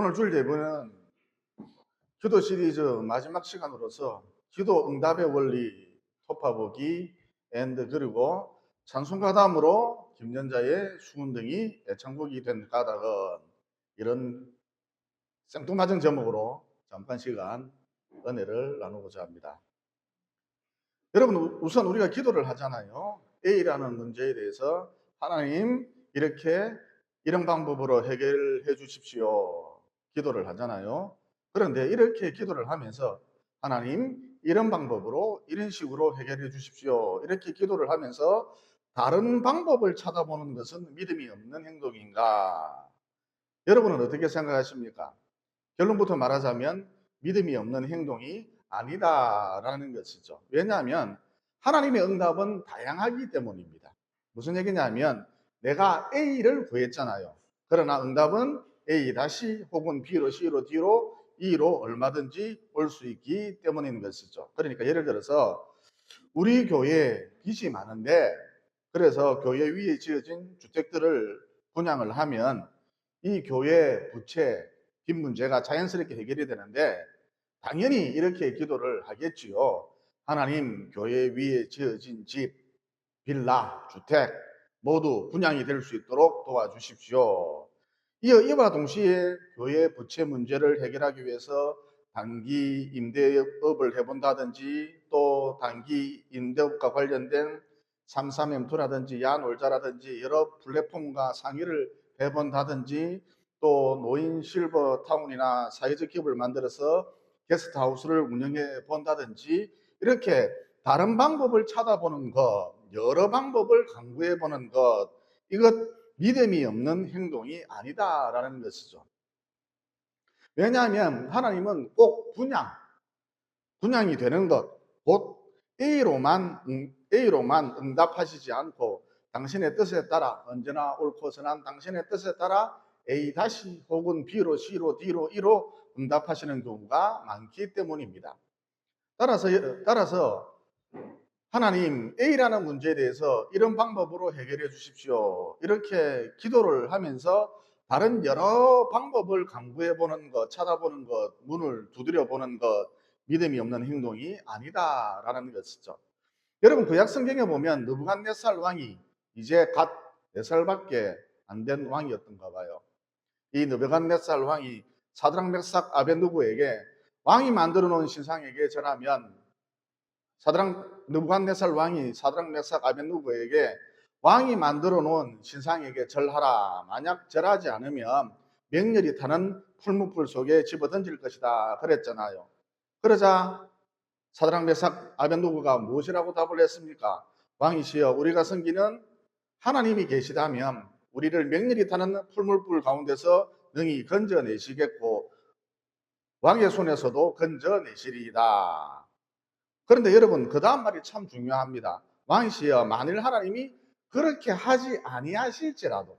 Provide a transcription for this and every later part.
오늘 주일 예배는 기도 시리즈 마지막 시간으로서 기도 응답의 원리 토파보기 그리고 찬송가담으로 김연자의 수문등이 애창곡이 된 까닭은 이런 생뚱맞은 제목으로 잠깐 시간 은혜를 나누고자 합니다. 여러분, 우선 우리가 기도를 하잖아요. A라는 문제에 대해서 하나님 이런 방법으로 해결해 주십시오 기도를 하잖아요. 그런데 이렇게 기도를 하면서 하나님 이런 방법으로 이런 식으로 해결해 주십시오 이렇게 기도를 하면서 다른 방법을 찾아보는 것은 믿음이 없는 행동인가? 여러분은 어떻게 생각하십니까? 결론부터 말하자면 믿음이 없는 행동이 아니다라는 것이죠. 왜냐하면 하나님의 응답은 다양하기 때문입니다. 무슨 얘기냐면 내가 A를 구했잖아요. 그러나 응답은 A 다시 혹은 B로 C로 D로 E로 얼마든지 올 수 있기 때문인 것이죠. 그러니까 예를 들어서 우리 교회에 빚이 많은데 그래서 교회 위에 지어진 주택들을 분양을 하면 이 교회 부채 빚 문제가 자연스럽게 해결이 되는데 당연히 이렇게 기도를 하겠지요. 하나님 교회 위에 지어진 집, 빌라, 주택 모두 분양이 될 수 있도록 도와주십시오. 이와 동시에 교회 부채 문제를 해결하기 위해서 단기 임대업을 해본다든지 또 단기 임대업과 관련된 33M2라든지 야놀자라든지 여러 플랫폼과 상의를 해본다든지 또 노인 실버 타운이나 사회적 기업을 만들어서 게스트하우스를 운영해 본다든지 이렇게 다른 방법을 찾아보는 것, 여러 방법을 강구해 보는 것, 이것 믿음이 없는 행동이 아니다라는 것이죠. 왜냐하면 하나님은 꼭 분양이 되는 것, 곧 A로만 응답하시지 않고 당신의 뜻에 따라 언제나 옳고 선한 당신의 뜻에 따라 A 다시 혹은 B로 C로 D로 E로 응답하시는 경우가 많기 때문입니다. 따라서 하나님 A라는 문제에 대해서 이런 방법으로 해결해 주십시오 이렇게 기도를 하면서 다른 여러 방법을 강구해 보는 것, 찾아보는 것, 문을 두드려 보는 것 믿음이 없는 행동이 아니다라는 것이죠. 여러분 구약 성경에 보면 느부갓네살 왕이 이제 갓 4살밖에 안 된 왕이었던가 봐요. 이 느부갓네살 왕이 사드락 메삭 아벳느고에게 왕이 만들어 놓은 신상에게 절하면 느부갓네살 왕이 사드락 메삭 아벳느고에게 왕이 만들어 놓은 신상에게 절하라. 만약 절하지 않으면 맹렬히 타는 풀무불 속에 집어던질 것이다. 그랬잖아요. 그러자 사드락 메삭 아벳느고가 무엇이라고 답을 했습니까? 왕이시여 우리가 섬기는 하나님이 계시다면 우리를 맹렬히 타는 풀무불 가운데서 능히 건져내시겠고 왕의 손에서도 건져내시리이다. 그런데 여러분 그 다음 말이 참 중요합니다. 왕이시여 만일 하나님이 그렇게 하지 아니하실지라도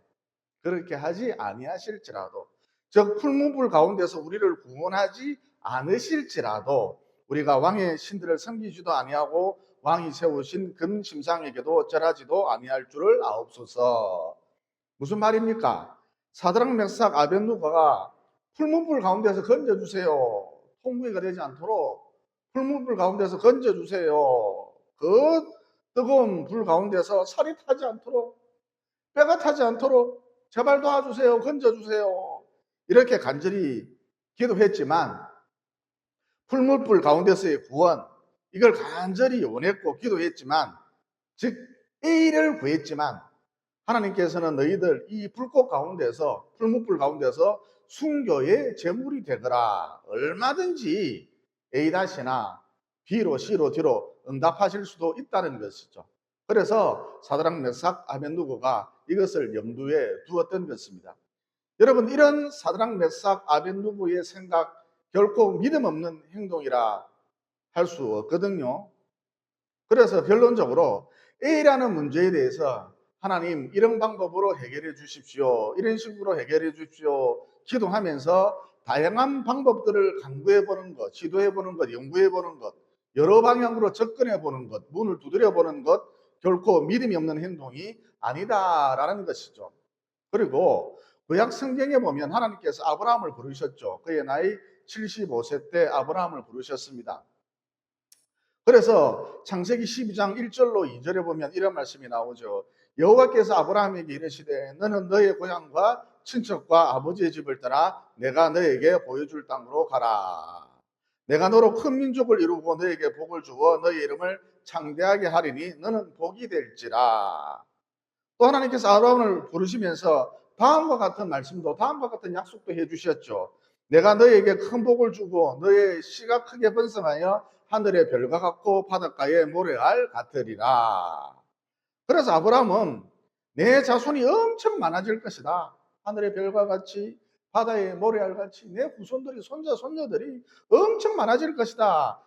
즉 풀무불 가운데서 우리를 구원하지 않으실지라도 우리가 왕의 신들을 섬기지도 아니하고 왕이 세우신 금심상에게도 절하지도 아니할 줄을 아옵소서. 무슨 말입니까? 사드락 메삭 아벳느고가 풀무불 가운데서 건져주세요. 통구이가 되지 않도록 풀무불 가운데서 건져주세요. 그 뜨거운 불 가운데서 살이 타지 않도록 뼈가 타지 않도록 제발 도와주세요. 건져주세요. 이렇게 간절히 기도했지만 풀무불 가운데서의 구원 이걸 간절히 원했고 기도했지만 즉 A를 구했지만 하나님께서는 너희들 이 불꽃 가운데서 풀무불 가운데서 순교의 제물이 되거라. 얼마든지 A-나 B로 C로 D로 응답하실 수도 있다는 것이죠. 그래서 사드락 메삭 아벳느고가 이것을 염두에 두었던 것입니다. 여러분 이런 사드락 메삭 아벳느고의 생각 결코 믿음 없는 행동이라 할 수 없거든요. 그래서 결론적으로 A라는 문제에 대해서 하나님 이런 방법으로 해결해 주십시오. 이런 식으로 해결해 주십시오. 기도하면서 다양한 방법들을 강구해 보는 것, 시도해 보는 것, 연구해 보는 것, 여러 방향으로 접근해 보는 것, 문을 두드려 보는 것 결코 믿음이 없는 행동이 아니다라는 것이죠. 그리고 구약 성경에 보면 하나님께서 아브라함을 부르셨죠. 그의 나이 75세 때 아브라함을 부르셨습니다. 그래서 창세기 12장 1절로 2절에 보면 이런 말씀이 나오죠. 여호와께서 아브라함에게 이르시되 너는 너의 고향과 친척과 아버지의 집을 떠나 내가 너에게 보여줄 땅으로 가라. 내가 너로 큰 민족을 이루고 너에게 복을 주어 너의 이름을 창대하게 하리니 너는 복이 될지라. 또 하나님께서 아브라함을 부르시면서 다음과 같은 말씀도 다음과 같은 약속도 해주셨죠. 내가 너에게 큰 복을 주고 너의 씨가 크게 번성하여 하늘의 별과 같고 바닷가의 모래알 같으리라. 그래서 아브라함은 내 자손이 엄청 많아질 것이다. 하늘의 별과 같이 바다의 모래알 같이 내 후손들이 손자 손녀들이 엄청 많아질 것이다.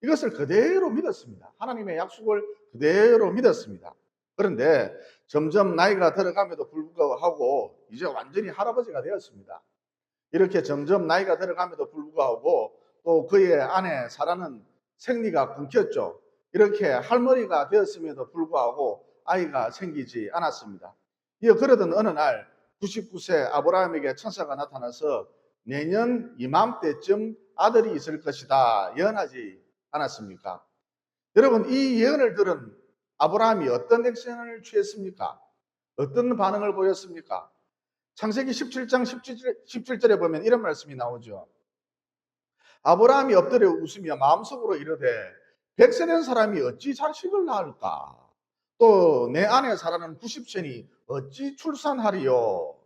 이것을 그대로 믿었습니다. 하나님의 약속을 그대로 믿었습니다. 그런데 점점 나이가 들어감에도 불구하고 이제 완전히 할아버지가 되었습니다. 이렇게 점점 나이가 들어감에도 불구하고 또 그의 아내 사라는 생리가 끊겼죠. 이렇게 할머니가 되었음에도 불구하고 아이가 생기지 않았습니다. 그러던 어느 날 99세 아브라함에게 천사가 나타나서 내년 이맘때쯤 아들이 있을 것이다 예언하지 않았습니까? 여러분, 이 예언을 들은 아브라함이 어떤 액션을 취했습니까? 어떤 반응을 보였습니까? 창세기 17장 17절에 보면 이런 말씀이 나오죠. 아브라함이 엎드려 웃으며 마음속으로 이르되 백세 된 사람이 어찌 자식을 낳을까? 또 내 아내 사라는 90세니 어찌 출산하리요?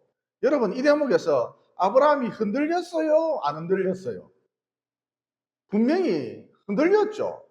여러분, 이 대목에서 아브라함이 흔들렸어요? 안 흔들렸어요? 분명히 흔들렸죠.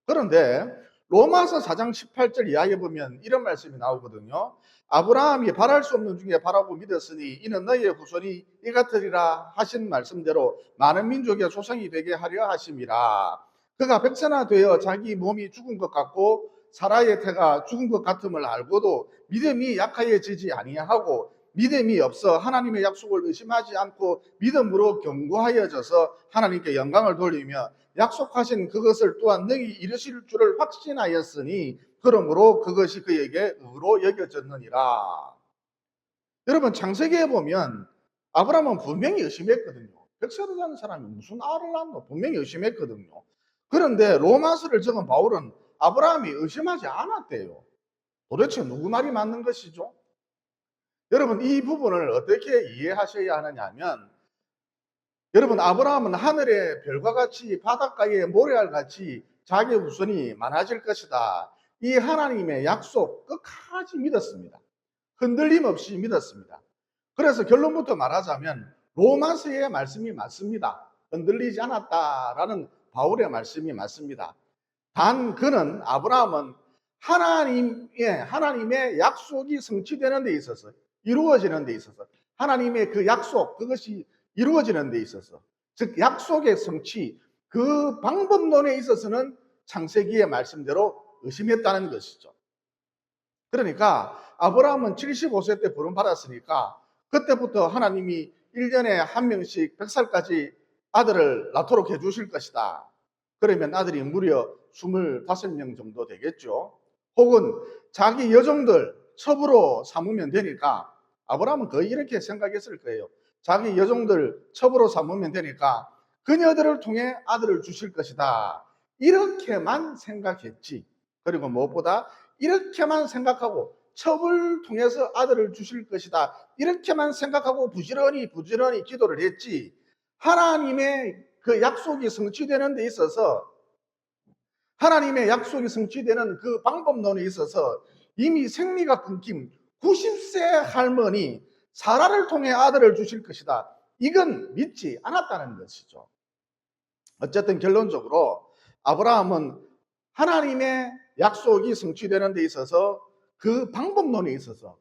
그런데 로마서 4장 18절 이하에 보면 이런 말씀이 나오거든요. 아브라함이 바랄 수 없는 중에 바라고 믿었으니 이는 너희의 후손이 이 같으리라 하신 말씀대로 많은 민족의 조상이 되게 하려 하심이라. 그가 백세나 되어 자기 몸이 죽은 것 같고 사라의 태가 죽은 것 같음을 알고도 믿음이 약하여지지 아니하고 믿음이 없어 하나님의 약속을 의심하지 않고 믿음으로 견고하여져서 하나님께 영광을 돌리며 약속하신 그것을 또한 능히 이루실 줄을 확신하였으니 그러므로 그것이 그에게 의로 여겨졌느니라. 여러분, 창세기에 보면 아브라함은 분명히 의심했거든요. 백세로 사는 사람이 무슨 알을 낳노? 분명히 의심했거든요. 그런데 로마서를 적은 바울은 아브라함이 의심하지 않았대요. 도대체 누구 말이 맞는 것이죠? 여러분, 이 부분을 어떻게 이해하셔야 하느냐 하면 여러분, 아브라함은 하늘의 별과 같이 바닷가의 모래알 같이 자기 후손이 많아질 것이다. 이 하나님의 약속 끝까지 믿었습니다. 흔들림 없이 믿었습니다. 그래서 결론부터 말하자면 로마서의 말씀이 맞습니다. 흔들리지 않았다라는 바울의 말씀이 맞습니다. 단 그는 아브라함은 하나님의 약속이 성취되는 데 있어서 이루어지는 데 있어서 하나님의 그 약속 그것이 이루어지는 데 있어서 즉 약속의 성취 그 방법론에 있어서는 창세기의 말씀대로 의심했다는 것이죠. 그러니까 아브라함은 75세 때 부름받았으니까 그때부터 하나님이 1년에 한 명씩 100살까지 아들을 낳도록 해주실 것이다. 그러면 아들이 무려 25명 정도 되겠죠. 혹은 자기 여종들 첩으로 삼으면 되니까 아브라함은 거의 이렇게 생각했을 거예요. 자기 여종들 첩으로 삼으면 되니까 그녀들을 통해 아들을 주실 것이다. 이렇게만 생각했지. 그리고 무엇보다 이렇게만 생각하고 첩을 통해서 아들을 주실 것이다. 이렇게만 생각하고 부지런히 기도를 했지. 하나님의 그 약속이 성취되는 데 있어서 하나님의 약속이 성취되는 그 방법론에 있어서 이미 생리가 끊긴 90세 할머니 사라를 통해 아들을 주실 것이다. 이건 믿지 않았다는 것이죠. 어쨌든 결론적으로 아브라함은 하나님의 약속이 성취되는 데 있어서 그 방법론에 있어서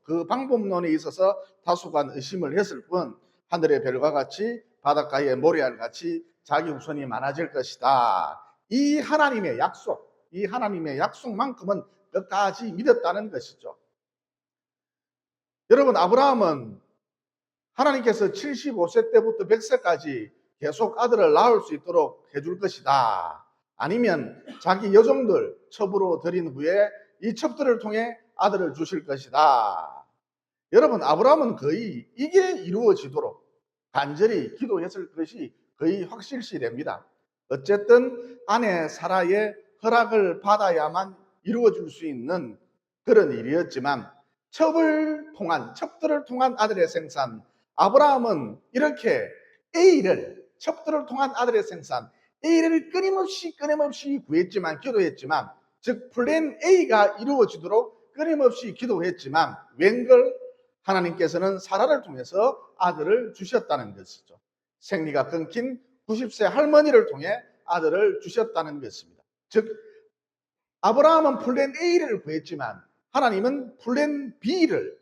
다소간 의심을 했을 뿐 하늘의 별과 같이 바닷가의 모래알 같이 자기 후손이 많아질 것이다. 이 하나님의 약속만큼은 끝까지 믿었다는 것이죠. 여러분, 아브라함은 하나님께서 75세 때부터 100세까지 계속 아들을 낳을 수 있도록 해줄 것이다. 아니면 자기 여종들 첩으로 드린 후에 이 첩들을 통해 아들을 주실 것이다. 여러분, 아브라함은 거의 이게 이루어지도록 간절히 기도했을 것이 거의 확실시 됩니다. 어쨌든 아내 사라의 허락을 받아야만 이루어질 수 있는 그런 일이었지만 첩들을 통한 아들의 생산, 아브라함은 이렇게 첩들을 통한 아들의 생산, A를 끊임없이 구했지만, 기도했지만, 즉 플랜 A가 이루어지도록 끊임없이 기도했지만 웬걸 하나님께서는 사라를 통해서 아들을 주셨다는 것이죠. 생리가 끊긴 90세 할머니를 통해 아들을 주셨다는 것입니다. 즉 아브라함은 플랜 A를 구했지만 하나님은 플랜 B를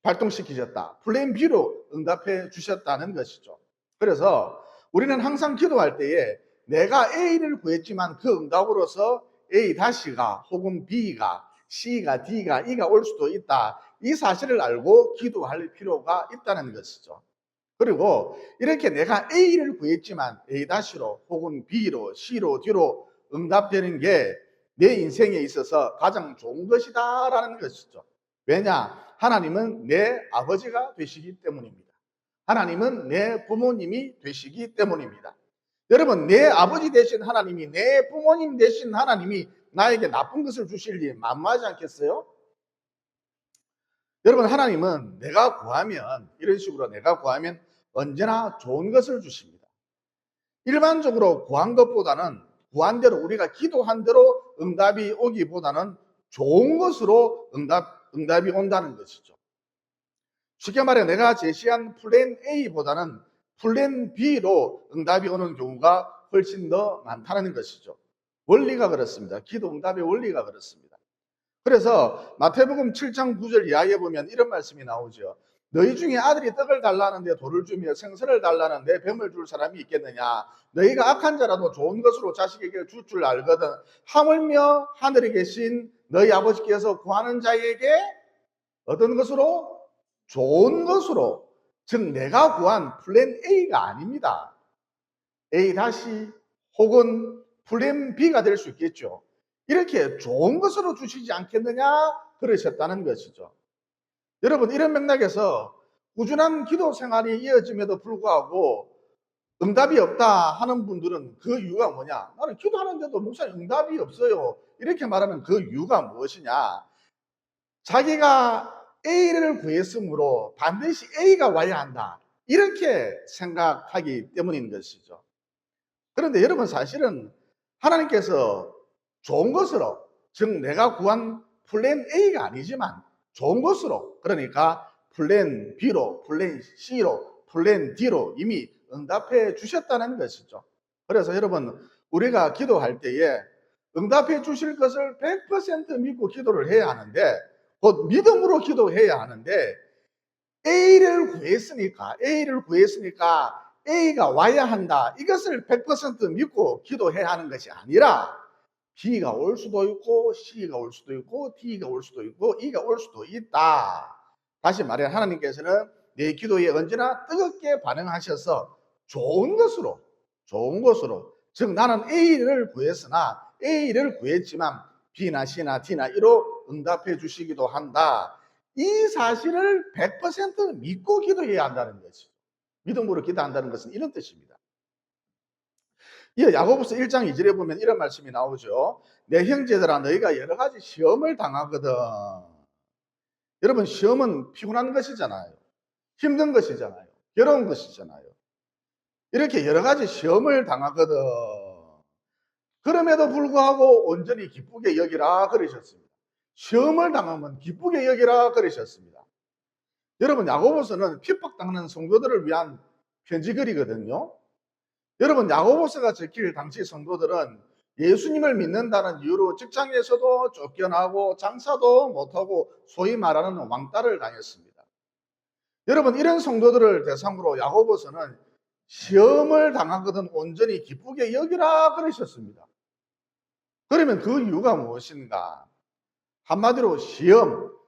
발동시키셨다. 플랜 B로 응답해 주셨다는 것이죠. 그래서 우리는 항상 기도할 때에 내가 A를 구했지만 그 응답으로서 A-가 혹은 B가 C가 D가 E가 올 수도 있다. 이 사실을 알고 기도할 필요가 있다는 것이죠. 그리고 이렇게 내가 A를 구했지만 A-로 혹은 B로 C로 D로 응답되는 게 내 인생에 있어서 가장 좋은 것이다 라는 것이죠. 왜냐? 하나님은 내 아버지가 되시기 때문입니다. 하나님은 내 부모님이 되시기 때문입니다. 여러분, 내 아버지 되신 하나님이, 내 부모님 되신 하나님이 나에게 나쁜 것을 주실 리 만무하지 않겠어요? 여러분, 하나님은 내가 구하면, 이런 식으로 내가 구하면 언제나 좋은 것을 주십니다. 일반적으로 구한 것보다는, 구한 대로, 우리가 기도한 대로 응답이 오기보다는 좋은 것으로 응답이 온다는 것이죠. 쉽게 말해 내가 제시한 플랜 A보다는 플랜 B로 응답이 오는 경우가 훨씬 더 많다는 것이죠. 원리가 그렇습니다. 기도 응답의 원리가 그렇습니다. 그래서 마태복음 7장 9절 이하에 보면 이런 말씀이 나오죠. 너희 중에 아들이 떡을 달라는데 돌을 주며 생선을 달라는데 뱀을 줄 사람이 있겠느냐. 너희가 악한 자라도 좋은 것으로 자식에게 줄 줄 알거든. 하물며 하늘에 계신 너희 아버지께서 구하는 자에게 어떤 것으로? 좋은 것으로. 즉 내가 구한 플랜 A가 아닙니다. A- 혹은 플랜 B가 될 수 있겠죠. 이렇게 좋은 것으로 주시지 않겠느냐 그러셨다는 것이죠. 여러분, 이런 맥락에서 꾸준한 기도 생활이 이어짐에도 불구하고 응답이 없다 하는 분들은 그 이유가 뭐냐? 나는 기도하는데도 목사님 응답이 없어요. 이렇게 말하는 그 이유가 무엇이냐? 자기가 A를 구했으므로 반드시 A가 와야 한다. 이렇게 생각하기 때문인 것이죠. 그런데 여러분, 사실은 하나님께서 좋은 것으로, 즉 내가 구한 플랜 A가 아니지만 좋은 것으로, 그러니까 플랜 B로, 플랜 C로, 플랜 D로 이미 응답해 주셨다는 것이죠. 그래서 여러분, 우리가 기도할 때에 응답해 주실 것을 100% 믿고 기도를 해야 하는데, 곧 믿음으로 기도해야 하는데, A를 구했으니까 A가 와야 한다. 이것을 100% 믿고 기도해야 하는 것이 아니라 B가 올 수도 있고 C가 올 수도 있고 D가 올 수도 있고 E가 올 수도 있다. 다시 말해 하나님께서는 내 기도에 언제나 뜨겁게 반응하셔서 좋은 것으로, 즉 나는 A를 구했지만 B나 C나 D나 E로 응답해 주시기도 한다. 이 사실을 100% 믿고 기도해야 한다는 거죠. 믿음으로 기도한다는 것은 이런 뜻입니다. 이 야고보서 1장 2절에 보면 이런 말씀이 나오죠. 내 형제들아 너희가 여러 가지 시험을 당하거든. 여러분, 시험은 피곤한 것이잖아요. 힘든 것이잖아요. 괴로운 것이잖아요. 이렇게 여러 가지 시험을 당하거든. 그럼에도 불구하고 온전히 기쁘게 여기라 그러셨습니다. 시험을 당하면 기쁘게 여기라 그러셨습니다. 여러분, 야고보서는 핍박당하는 성도들을 위한 편지글이거든요. 여러분, 야고보서가 적힐 당시 성도들은 예수님을 믿는다는 이유로 직장에서도 쫓겨나고 장사도 못하고 소위 말하는 왕따를 당했습니다. 여러분, 이런 성도들을 대상으로 야고보서는 시험을 당하거든 온전히 기쁘게 여기라 그러셨습니다. 그러면 그 이유가 무엇인가? 한마디로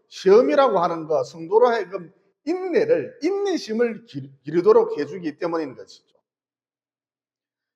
시험이라고 하는 거 성도로 하여금 인내심을 기르도록 해주기 때문인 것이죠.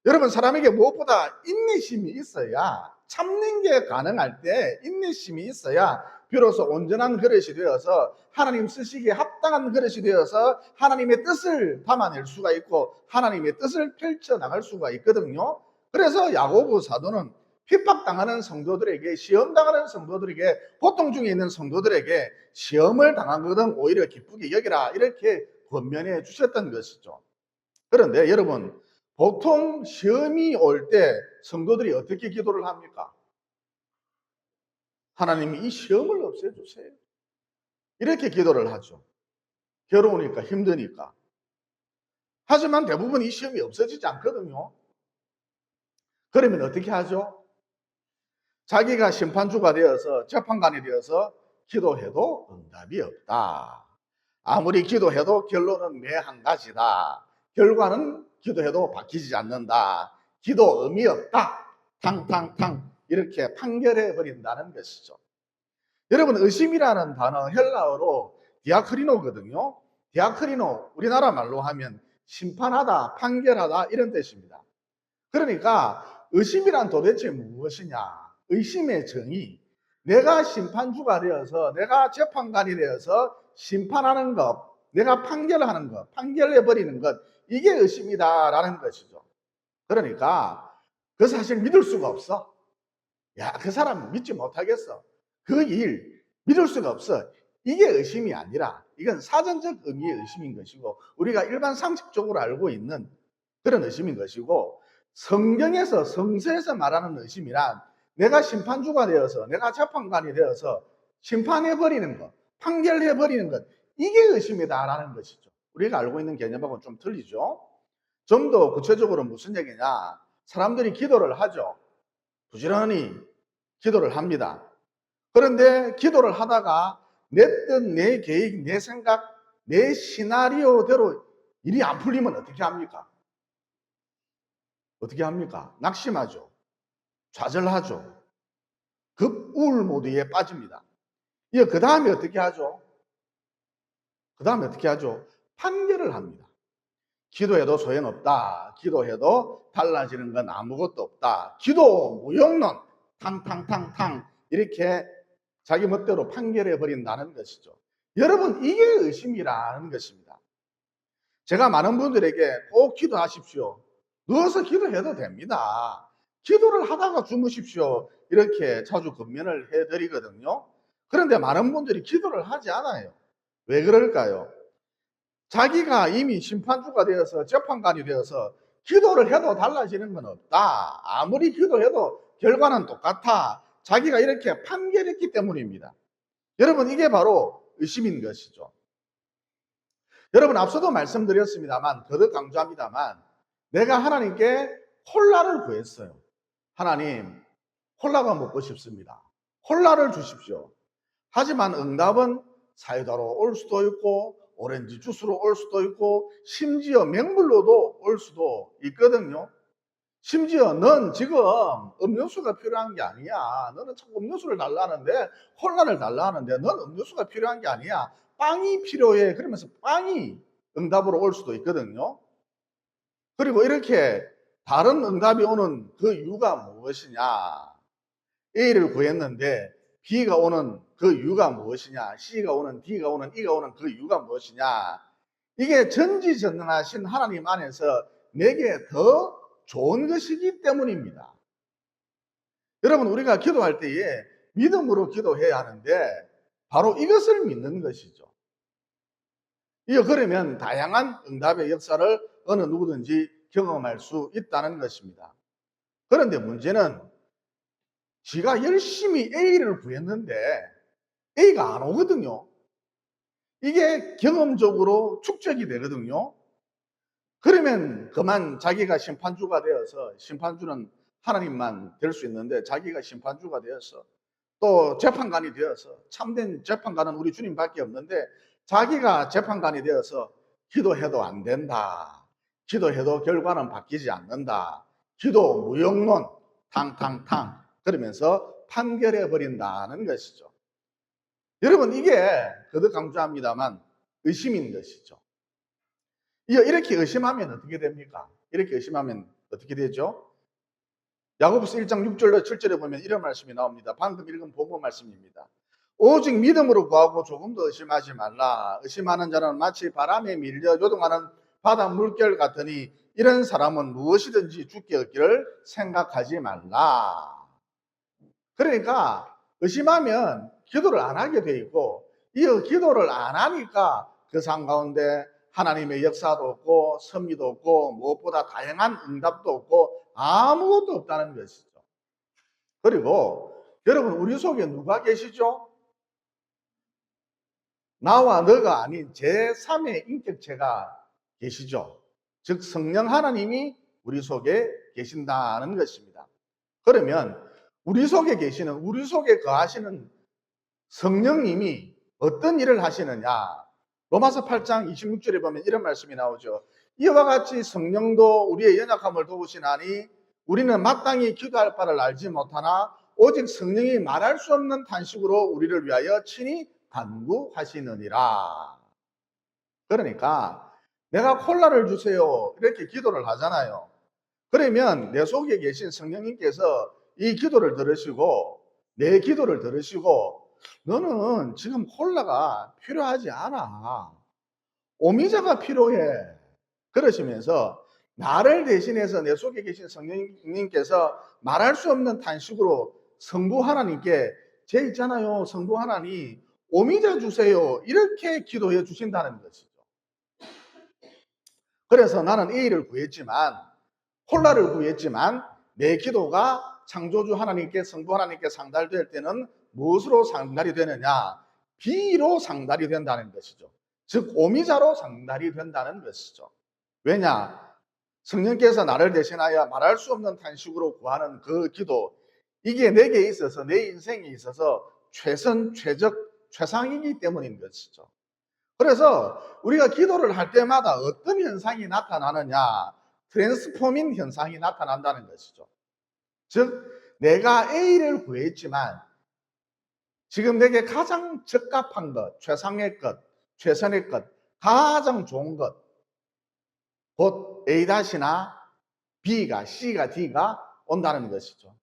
여러분, 사람에게 무엇보다 인내심이 있어야, 참는 게 가능할 때 인내심이 있어야 비로소 온전한 그릇이 되어서 하나님 쓰시기에 합당한 그릇이 되어서 하나님의 뜻을 담아낼 수가 있고 하나님의 뜻을 펼쳐나갈 수가 있거든요. 그래서 야고보 사도는 핍박당하는 성도들에게, 시험당하는 성도들에게, 고통 중에 있는 성도들에게 시험을 당하거든 오히려 기쁘게 여기라 이렇게 권면해 주셨던 것이죠. 그런데 여러분, 보통 시험이 올 때 성도들이 어떻게 기도를 합니까? 하나님이 이 시험을 없애주세요. 이렇게 기도를 하죠. 괴로우니까, 힘드니까. 하지만 대부분 이 시험이 없어지지 않거든요. 그러면 어떻게 하죠? 자기가 심판주가 되어서 재판관이 되어서 기도해도 응답이 없다. 아무리 기도해도 결론은 매 한 가지다. 결과는 기도해도 바뀌지 않는다. 기도 의미 없다. 탕탕탕 이렇게 판결해 버린다는 것이죠. 여러분, 의심이라는 단어 헬라어로 디아크리노거든요. 디아크리노, 우리나라 말로 하면 심판하다, 판결하다 이런 뜻입니다. 그러니까 의심이란 도대체 무엇이냐? 의심의 정의, 내가 심판주가 되어서 내가 재판관이 되어서 심판하는 것, 내가 판결하는 것, 판결해버리는 것, 이게 의심이다라는 것이죠. 그러니까 그 사실 믿을 수가 없어. 야, 그 사람 믿지 못하겠어. 그 일 믿을 수가 없어. 이게 의심이 아니라 이건 사전적 의미의 의심인 것이고 우리가 일반 상식적으로 알고 있는 그런 의심인 것이고, 성경에서 성서에서 말하는 의심이란 내가 심판주가 되어서 내가 재판관이 되어서 심판해버리는 것, 판결해버리는 것, 이게 의심이다라는 것이죠. 우리가 알고 있는 개념하고는 좀 틀리죠. 좀 더 구체적으로 무슨 얘기냐, 사람들이 기도를 하죠. 부지런히 기도를 합니다. 그런데 기도를 하다가 내 뜻, 내 계획, 내 생각, 내 시나리오대로 일이 안 풀리면 어떻게 합니까? 어떻게 합니까? 낙심하죠. 좌절하죠. 급 우울 모드에 빠집니다. 그 다음에 어떻게 하죠? 그 다음에 어떻게 하죠? 판결을 합니다. 기도해도 소용없다. 기도해도 달라지는 건 아무것도 없다. 기도 무용론, 탕탕탕탕 이렇게 자기 멋대로 판결해 버린다는 것이죠. 여러분, 이게 의심이라는 것입니다. 제가 많은 분들에게 꼭 기도하십시오. 누워서 기도해도 됩니다. 기도를 하다가 주무십시오. 이렇게 자주 권면을 해드리거든요. 그런데 많은 분들이 기도를 하지 않아요. 왜 그럴까요? 자기가 이미 심판주가 되어서 재판관이 되어서 기도를 해도 달라지는 건 없다. 아무리 기도해도 결과는 똑같아. 자기가 이렇게 판결했기 때문입니다. 여러분, 이게 바로 의심인 것이죠. 여러분, 앞서도 말씀드렸습니다만 더욱 강조합니다만 내가 하나님께 콜라를 구했어요. 하나님, 콜라가 먹고 싶습니다. 콜라를 주십시오. 하지만 응답은 사이다로 올 수도 있고 오렌지 주스로 올 수도 있고 심지어 맹물로도 올 수도 있거든요. 심지어 넌 지금 음료수가 필요한 게 아니야. 너는 자꾸 음료수를 달라 하는데, 콜라를 달라 하는데 넌 음료수가 필요한 게 아니야. 빵이 필요해. 그러면서 빵이 응답으로 올 수도 있거든요. 그리고 이렇게 다른 응답이 오는 그 이유가 무엇이냐? A를 구했는데 B가 오는 그 이유가 무엇이냐? C가 오는, D가 오는, E가 오는 그 이유가 무엇이냐? 이게 전지전능하신 하나님 안에서 내게 더 좋은 것이기 때문입니다. 여러분, 우리가 기도할 때에 믿음으로 기도해야 하는데 바로 이것을 믿는 것이죠. 그러면 다양한 응답의 역사를 어느 누구든지 경험할 수 있다는 것입니다. 그런데 문제는 지가 열심히 A를 구했는데 A가 안 오거든요. 이게 경험적으로 축적이 되거든요. 그러면 그만 자기가 심판주가 되어서, 심판주는 하나님만 될 수 있는데 자기가 심판주가 되어서 또 재판관이 되어서, 참된 재판관은 우리 주님밖에 없는데 자기가 재판관이 되어서 기도해도 안 된다. 기도해도 결과는 바뀌지 않는다. 기도 무용론, 탕탕탕 그러면서 판결해 버린다는 것이죠. 여러분, 이게 거듭 강조합니다만 의심인 것이죠. 이렇게 의심하면 어떻게 됩니까? 이렇게 의심하면 어떻게 되죠? 야고보서 1장 6절로 7절에 보면 이런 말씀이 나옵니다. 방금 읽은 본문 말씀입니다. 오직 믿음으로 구하고 조금도 의심하지 말라. 의심하는 자는 마치 바람에 밀려 요동하는 바다 물결 같으니 이런 사람은 무엇이든지 죽게 얻기를 생각하지 말라. 그러니까 의심하면 기도를 안 하게 돼 있고, 이 기도를 안 하니까 그 삶 가운데 하나님의 역사도 없고 섭리도 없고 무엇보다 다양한 응답도 없고 아무것도 없다는 것이죠. 그리고 여러분, 우리 속에 누가 계시죠? 나와 너가 아닌 제3의 인격체가 계시죠. 즉 성령 하나님이 우리 속에 계신다는 것입니다. 그러면 우리 속에 계시는, 우리 속에 거하시는 성령님이 어떤 일을 하시느냐? 로마서 8장 26절에 보면 이런 말씀이 나오죠. 이와 같이 성령도 우리의 연약함을 도우시나니 우리는 마땅히 기도할 바를 알지 못하나 오직 성령이 말할 수 없는 탄식으로 우리를 위하여 친히 간구하시느니라. 그러니까 내가 콜라를 주세요 이렇게 기도를 하잖아요. 그러면 내 속에 계신 성령님께서 이 기도를 들으시고 내 기도를 들으시고 너는 지금 콜라가 필요하지 않아. 오미자가 필요해. 그러시면서 나를 대신해서 내 속에 계신 성령님께서 말할 수 없는 탄식으로 성부 하나님께 제 있잖아요. 성부 하나님 오미자 주세요. 이렇게 기도해 주신다는 것이죠. 그래서 나는 A를 구했지만 콜라를 구했지만 내 기도가 창조주 하나님께 성부 하나님께 상달될 때는 무엇으로 상달이 되느냐? B로 상달이 된다는 것이죠. 즉 오미자로 상달이 된다는 것이죠. 왜냐? 성령께서 나를 대신하여 말할 수 없는 탄식으로 구하는 그 기도, 이게 내게 있어서 내 인생에 있어서 최선, 최적, 최상이기 때문인 것이죠. 그래서 우리가 기도를 할 때마다 어떤 현상이 나타나느냐? 트랜스포밍 현상이 나타난다는 것이죠. 즉 내가 A를 구했지만 지금 내게 가장 적합한 것, 최상의 것, 최선의 것, 가장 좋은 것, 곧 A-나 B가, C가, D가 온다는 것이죠.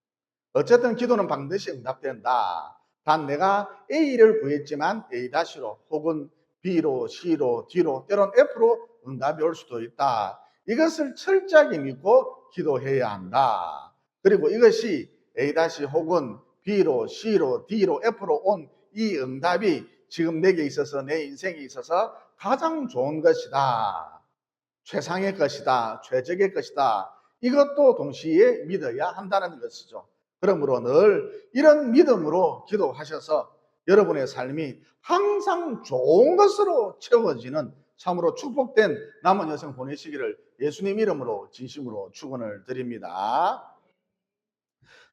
어쨌든 기도는 반드시 응답된다. 단 내가 A를 구했지만 A-로 혹은 B로, C로, D로, 때론 F로 응답이 올 수도 있다. 이것을 철저하게 믿고 기도해야 한다. 그리고 이것이 A- 혹은 B로, C로, D로, F로 온 이 응답이 지금 내게 있어서 내 인생에 있어서 가장 좋은 것이다. 최상의 것이다. 최적의 것이다. 이것도 동시에 믿어야 한다는 것이죠. 그러므로 늘 이런 믿음으로 기도하셔서 여러분의 삶이 항상 좋은 것으로 채워지는 참으로 축복된 남은 여생 보내시기를 예수님 이름으로 진심으로 축원을 드립니다.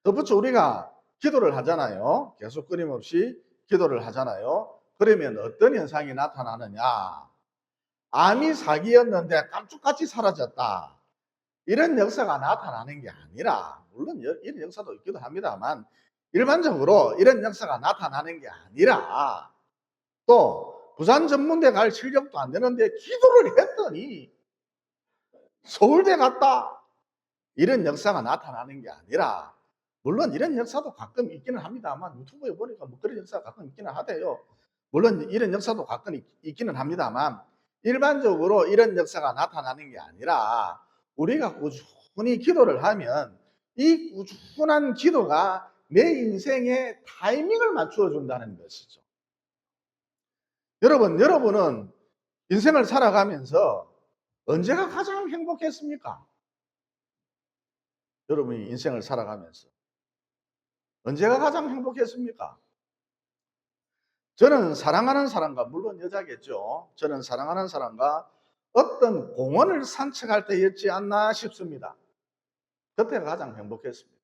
덧붙여 우리가 기도를 하잖아요. 계속 끊임없이 기도를 하잖아요. 그러면 어떤 현상이 나타나느냐? 암이 사기였는데 깜짝같이 사라졌다. 이런 역사가 나타나는 게 아니라, 물론 이런 역사도 있기도 합니다만 일반적으로 이런 역사가 나타나는 게 아니라, 또 부산 전문대 갈 실력도 안 되는데 기도를 했더니 서울대 갔다. 이런 역사가 나타나는 게 아니라, 물론 이런 역사도 가끔 있기는 합니다만 유튜브에 보니까 뭐 그런 역사가 가끔 있기는 하대요. 물론 이런 역사도 가끔 있기는 합니다만 일반적으로 이런 역사가 나타나는 게 아니라 우리가 꾸준히 기도를 하면 이 꾸준한 기도가 내 인생에 타이밍을 맞추어 준다는 것이죠. 여러분은 인생을 살아가면서 언제가 가장 행복했습니까? 여러분이 인생을 살아가면서 언제가 가장 행복했습니까? 저는 사랑하는 사람과, 물론 여자겠죠. 저는 사랑하는 사람과 어떤 공원을 산책할 때였지 않나 싶습니다. 그때가 가장 행복했습니다.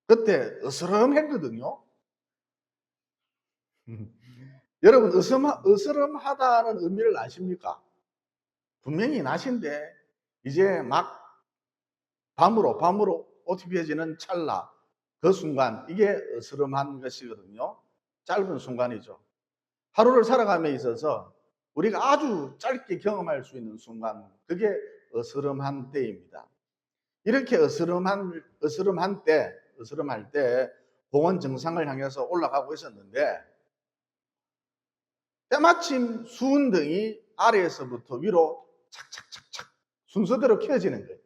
그때 으스름했거든요. 여러분 으스름하다는 의미를 아십니까? 분명히 낮인데 이제 막 밤으로 어떻게지는 찰나, 그 순간, 이게 으스름한 것이거든요. 짧은 순간이죠. 하루를 살아감에 있어서 우리가 아주 짧게 경험할 수 있는 순간, 그게 으스름한 때입니다. 이렇게 으스름할 때 공원 정상을 향해서 올라가고 있었는데 때마침 수은등이 아래에서부터 위로 착착착착 순서대로 켜지는 거예요.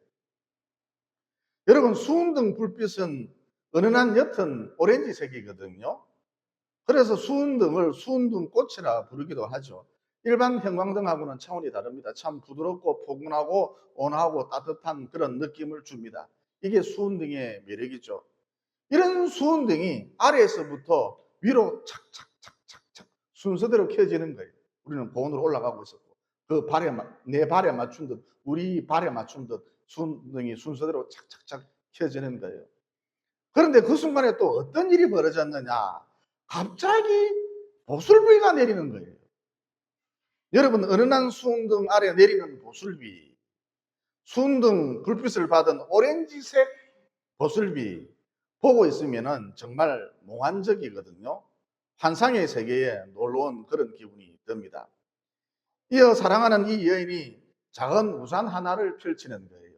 여러분, 수은등 불빛은 은은한 옅은 오렌지색이거든요. 그래서 수은등을 수은등꽃이라 부르기도 하죠. 일반 형광등하고는 차원이 다릅니다. 참 부드럽고 포근하고 온화하고 따뜻한 그런 느낌을 줍니다. 이게 수은등의 매력이죠. 이런 수은등이 아래에서부터 위로 착착착착착 순서대로 켜지는 거예요. 우리는 고온으로 올라가고 있었고, 그 내 발에 맞춘 듯, 우리 발에 맞춘 듯 수은등이 순서대로 착착착 켜지는 거예요. 그런데 그 순간에 또 어떤 일이 벌어졌느냐? 갑자기 보슬비가 내리는 거예요. 여러분, 은은한 수은등 아래 내리는 보슬비, 수은등 불빛을 받은 오렌지색 보슬비 보고 있으면은 정말 몽환적이거든요. 환상의 세계에 놀러온 그런 기분이 듭니다. 이어 사랑하는 이 여인이 작은 우산 하나를 펼치는 거예요.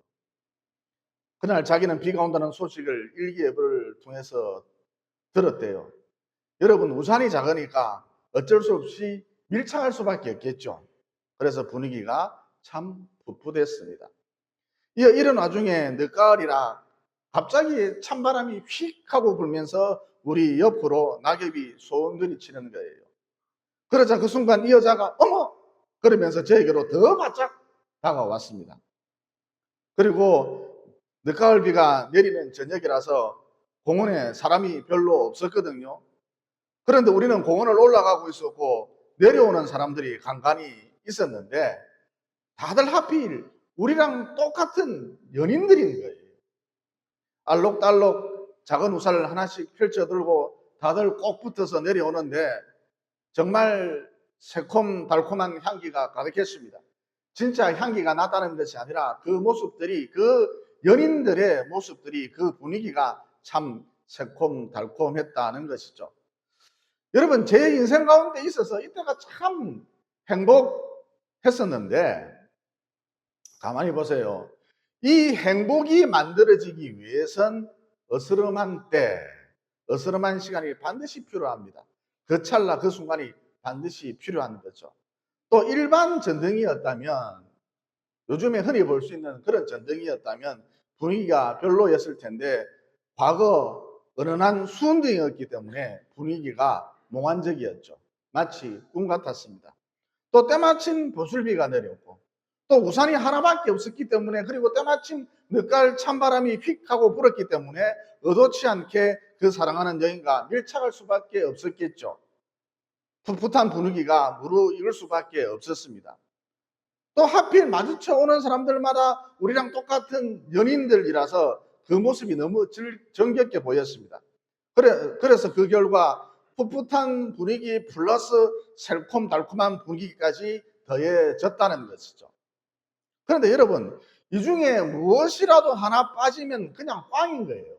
그날 자기는 비가 온다는 소식을 일기예보를 통해서 들었대요. 여러분, 우산이 작으니까 어쩔 수 없이 밀착할 수밖에 없겠죠. 그래서 분위기가 참 풋풋했습니다. 이런 와중에 늦가을이라 갑자기 찬바람이 휙 하고 불면서 우리 옆으로 낙엽이 소원들이 치는 거예요. 그러자 그 순간 이 여자가 어머! 그러면서 저에게로 더 바짝 다가왔습니다. 그리고 늦가을 비가 내리는 저녁이라서 공원에 사람이 별로 없었거든요. 그런데 우리는 공원을 올라가고 있었고 내려오는 사람들이 간간히 있었는데 다들 하필 우리랑 똑같은 연인들인 거예요. 알록달록 작은 우산을 하나씩 펼쳐들고 다들 꼭 붙어서 내려오는데 정말 새콤달콤한 향기가 가득했습니다. 진짜 향기가 났다는 것이 아니라 그 모습들이, 그 연인들의 모습들이, 그 분위기가 참 새콤달콤했다는 것이죠. 여러분, 제 인생 가운데 있어서 이때가 참 행복했었는데 가만히 보세요. 이 행복이 만들어지기 위해선 어스름한 때, 어스름한 시간이 반드시 필요합니다. 그 찰나, 그 순간이 반드시 필요한 거죠. 또 일반 전등이었다면, 요즘에 흔히 볼 수 있는 그런 전등이었다면 분위기가 별로였을 텐데 과거 은은한 수은등이었기 때문에 분위기가 몽환적이었죠. 마치 꿈 같았습니다. 또 때마침 보슬비가 내렸고 또 우산이 하나밖에 없었기 때문에, 그리고 때마침 늦가을 찬바람이 휙 하고 불었기 때문에 의도치 않게 그 사랑하는 여인과 밀착할 수밖에 없었겠죠. 풋풋한 분위기가 무르익을 수밖에 없었습니다. 또 하필 마주쳐 오는 사람들마다 우리랑 똑같은 연인들이라서 그 모습이 너무 정겹게 보였습니다. 그래서 그 결과 풋풋한 분위기 플러스 새콤달콤한 분위기까지 더해졌다는 것이죠. 그런데 여러분, 이 중에 무엇이라도 하나 빠지면 그냥 꽝인 거예요.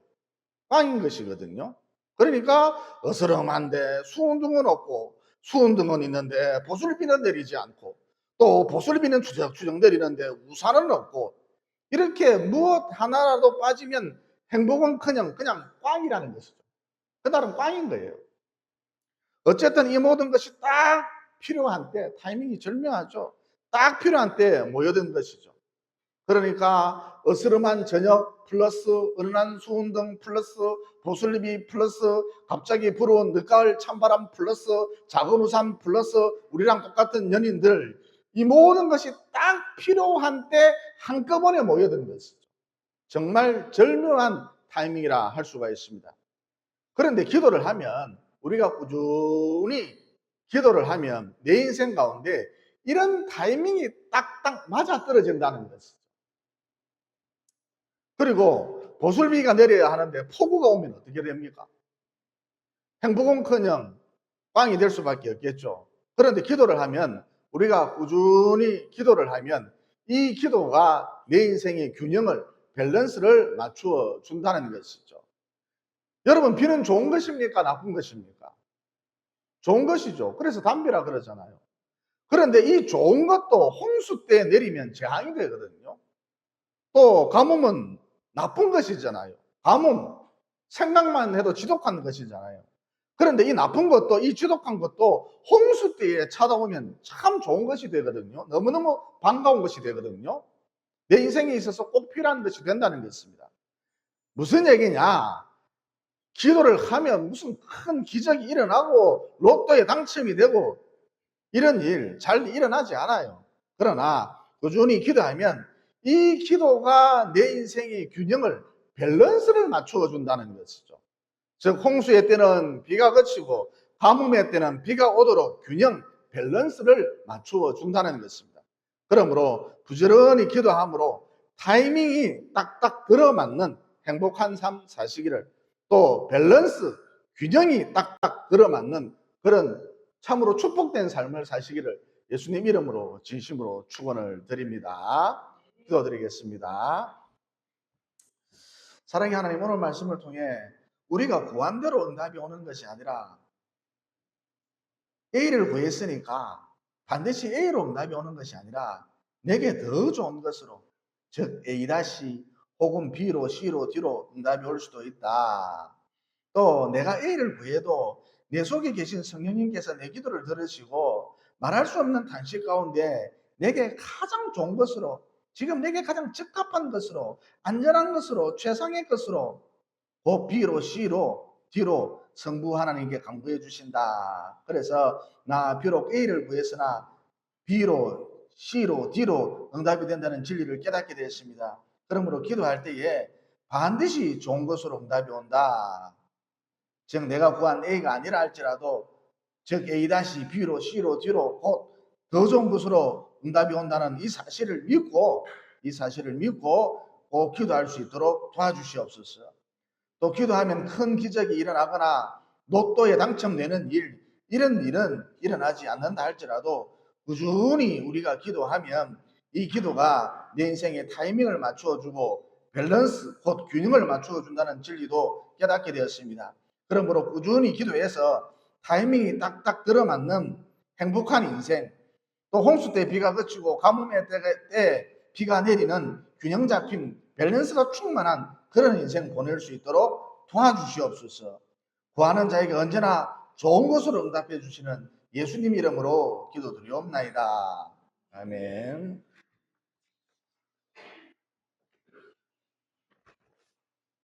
꽝인 것이거든요. 그러니까 어스름한데 수은등은 없고 수은등은 있는데 보슬비는 내리지 않고 또 보슬비는 추적추적 내리는데 우산은 없고, 이렇게 무엇 하나라도 빠지면 행복은커녕 그냥 꽝이라는 것이죠. 그날은 꽝인 거예요. 어쨌든 이 모든 것이 딱 필요한 때, 타이밍이 절묘하죠. 딱 필요한 때 모여든 것이죠. 그러니까 어스름한 저녁 플러스 은은한 수은등 플러스 보슬비 플러스 갑자기 불어온 늦가을 찬바람 플러스 작은 우산 플러스 우리랑 똑같은 연인들, 이 모든 것이 딱 필요한 때 한꺼번에 모여든 것이죠. 정말 절묘한 타이밍이라 할 수가 있습니다. 그런데 기도를 하면, 우리가 꾸준히 기도를 하면 내 인생 가운데 이런 타이밍이 딱딱 맞아떨어진다는 것이죠. 그리고 보슬비가 내려야 하는데 폭우가 오면 어떻게 됩니까? 행복은커녕 꽝이 될 수밖에 없겠죠. 그런데 기도를 하면, 우리가 꾸준히 기도를 하면 이 기도가 내 인생의 균형을, 밸런스를 맞추어 준다는 것이죠. 여러분, 비는 좋은 것입니까? 나쁜 것입니까? 좋은 것이죠. 그래서 담비라 그러잖아요. 그런데 이 좋은 것도 홍수 때 내리면 재앙이 되거든요. 또 가뭄은 나쁜 것이잖아요. 가뭄, 생각만 해도 지독한 것이잖아요. 그런데 이 나쁜 것도, 이 지독한 것도 홍수 때에 찾아오면 참 좋은 것이 되거든요. 너무너무 반가운 것이 되거든요. 내 인생에 있어서 꼭 필요한 것이 된다는 것입니다. 무슨 얘기냐? 기도를 하면 무슨 큰 기적이 일어나고 로또에 당첨이 되고 이런 일 잘 일어나지 않아요. 그러나 꾸준히 기도하면 이 기도가 내 인생의 균형을, 밸런스를 맞추어 준다는 것이죠. 즉 홍수의 때는 비가 그치고 가뭄의 때는 비가 오도록 균형, 밸런스를 맞추어 준다는 것입니다. 그러므로 부지런히 기도함으로 타이밍이 딱딱 들어맞는 행복한 삶 사시기를, 또 밸런스, 균형이 딱딱 들어맞는 그런 참으로 축복된 삶을 사시기를 예수님 이름으로 진심으로 축원을 드립니다. 기도드리겠습니다. 사랑의 하나님, 오늘 말씀을 통해 우리가 구한 대로 응답이 오는 것이 아니라 A를 구했으니까 반드시 A로 응답이 오는 것이 아니라 내게 더 좋은 것으로, 즉 A- 혹은 B로, C로, D로 응답이 올 수도 있다. 또 내가 A를 구해도 내 속에 계신 성령님께서 내 기도를 들으시고 말할 수 없는 탄식 가운데 내게 가장 좋은 것으로, 지금 내게 가장 적합한 것으로, 안전한 것으로, 최상의 것으로 그 B로, C로, D로 성부 하나님께 강구해 주신다. 그래서 나 비록 A를 구했으나 B로, C로, D로 응답이 된다는 진리를 깨닫게 되었습니다. 그러므로 기도할 때에 반드시 좋은 것으로 응답이 온다. 즉 내가 구한 A가 아니라 할지라도, 즉 A-B로, C로, D로 곧 더 좋은 것으로 응답이 온다는 이 사실을 믿고 꼭 기도할 수 있도록 도와주시옵소서. 또 기도하면 큰 기적이 일어나거나 로또에 당첨되는 일, 이런 일은 일어나지 않는다 할지라도 꾸준히 우리가 기도하면 이 기도가 내 인생의 타이밍을 맞추어주고 밸런스, 곧 균형을 맞추어준다는 진리도 깨닫게 되었습니다. 그러므로 꾸준히 기도해서 타이밍이 딱딱 들어맞는 행복한 인생, 또 홍수 때 비가 그치고 가뭄의 때 비가 내리는 균형 잡힌 밸런스가 충만한 그런 인생 보낼 수 있도록 도와주시옵소서. 구하는 자에게 언제나 좋은 것으로 응답해 주시는 예수님 이름으로 기도드리옵나이다. 아멘.